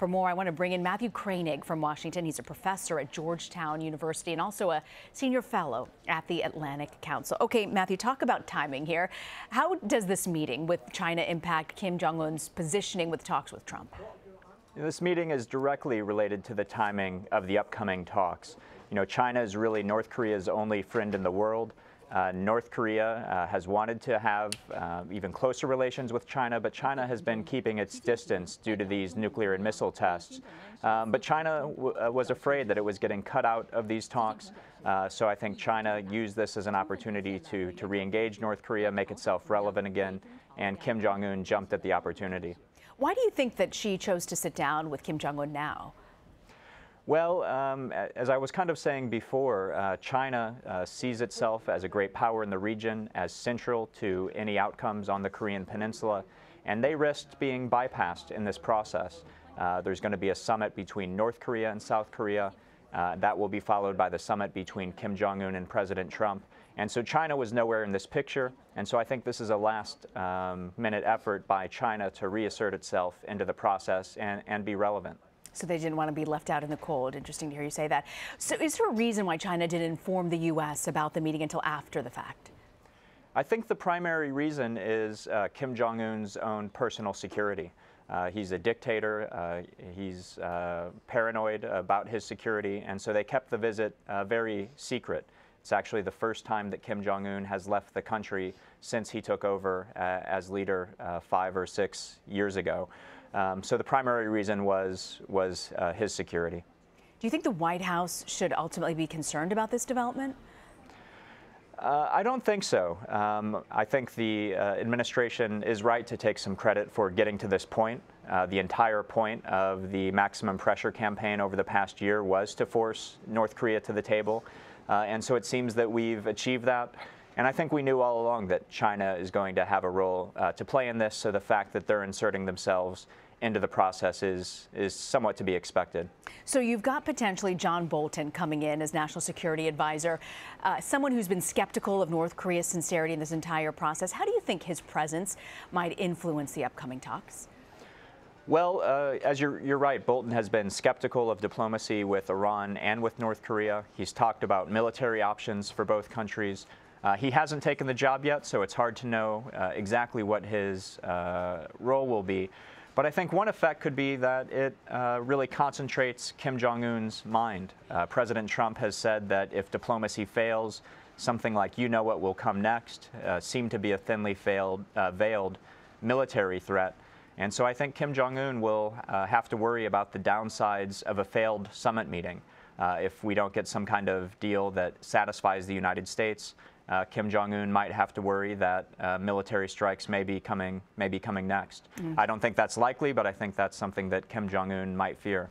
For more, I want to bring in Matthew Kroenig from Washington. He's a professor at Georgetown University and also a senior fellow at the Atlantic Council. Okay, Matthew, talk about timing here. How does this meeting with China impact Kim Jong Un's positioning with talks with Trump? This meeting is directly related to the timing of the upcoming talks. China is really North Korea's only friend in the world. North Korea has wanted to have even closer relations with China, but China has been keeping its distance due to these nuclear and missile tests. But China was afraid that it was getting cut out of these talks. So I think China used this as an opportunity to re-engage North Korea, make itself relevant again, and Kim Jong Un jumped at the opportunity. Why do you think that Xi chose to sit down with Kim Jong Un now? Well, as I was kind of saying before, China sees itself as a great power in the region, as central to any outcomes on the Korean Peninsula, and they risked being bypassed in this process. There's going to be a summit between North Korea and South Korea. That will be followed by the summit between Kim Jong Un and President Trump. And so China was nowhere in this picture, and so I think this is a last-minute effort by China to reassert itself into the process and be relevant. So they didn't want to be left out in the cold. Interesting to hear you say that. So is there a reason why China didn't inform the U.S. about the meeting until after the fact? I think the primary reason is Kim Jong Un's own personal security. He's a dictator. He's paranoid about his security, and so they kept the visit very secret. It's actually the first time that Kim Jong Un has left the country since he took over as leader 5 or 6 years ago. So the primary reason was his security. Do you think the White House should ultimately be concerned about this development? I don't think so. I think the administration is right to take some credit for getting to this point. The entire point of the maximum pressure campaign over the past year was to force North Korea to the table. And so it seems that we've achieved that. And I think we knew all along that China is going to have a role to play in this, so the fact that they're inserting themselves into the process is somewhat to be expected. So you've got potentially John Bolton coming in as National Security Advisor, someone who's been skeptical of North Korea's sincerity in this entire process. How do you think his presence might influence the upcoming talks? Well, as you're right, Bolton has been skeptical of diplomacy with Iran and with North Korea. He's talked about military options for both countries. He hasn't taken the job yet, so it's hard to know exactly what his role will be. But I think one effect could be that it really concentrates Kim Jong Un's mind. President Trump has said that if diplomacy fails, something like "you know what will come next" seemed to be a thinly veiled military threat. And so I think Kim Jong Un will have to worry about the downsides of a failed summit meeting. If we don't get some kind of deal that satisfies the United States, Kim Jong Un might have to worry that military strikes may be coming next. I don't think that's likely, but I think that's something that Kim Jong Un might fear.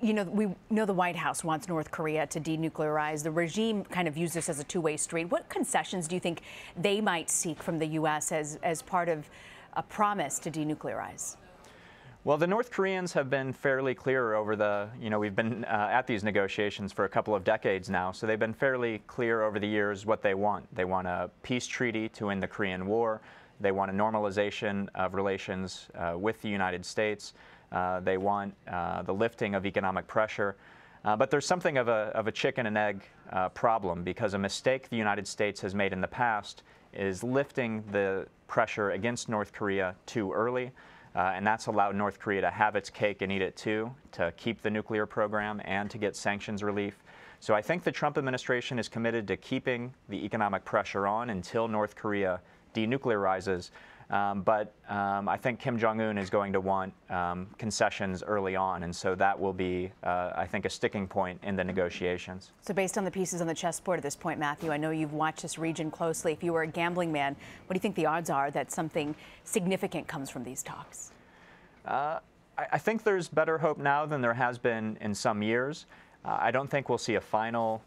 You know, we know the White House wants North Korea to denuclearize. The regime kind of views this as a two-way street. What concessions do you think they might seek from the U.S. as part of a promise to denuclearize? Well, the North Koreans have been fairly clear over we've been at these negotiations for a couple of decades now, so they've been fairly clear over the years what they want. They want a peace treaty to end the Korean War. They want a normalization of relations with the United States. They want the lifting of economic pressure. But there's something of a chicken and egg problem, because a mistake the United States has made in the past is lifting the pressure against North Korea too early. And that's allowed North Korea to have its cake and eat it too, to keep the nuclear program and to get sanctions relief. So I think the Trump administration is committed to keeping the economic pressure on until North Korea denuclearizes. But I think Kim Jong Un is going to want concessions early on, and so that will be, I think, a sticking point in the negotiations. So based on the pieces on the chessboard at this point, Matthew, I know you've watched this region closely. If you were a gambling man, what do you think the odds are that something significant comes from these talks? I think there's better hope now than there has been in some years. I don't think we'll see a final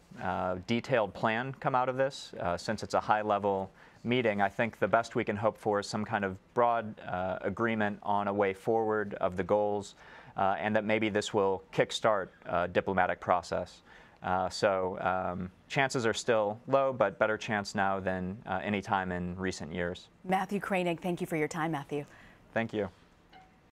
detailed plan come out of this. Since it's a high-level meeting, I think the best we can hope for is some kind of broad agreement on a way forward of the goals, and that maybe this will kickstart a diplomatic process. Chances are still low, but better chance now than any time in recent years. Matthew Kroenig, thank you for your time, Matthew. Thank you.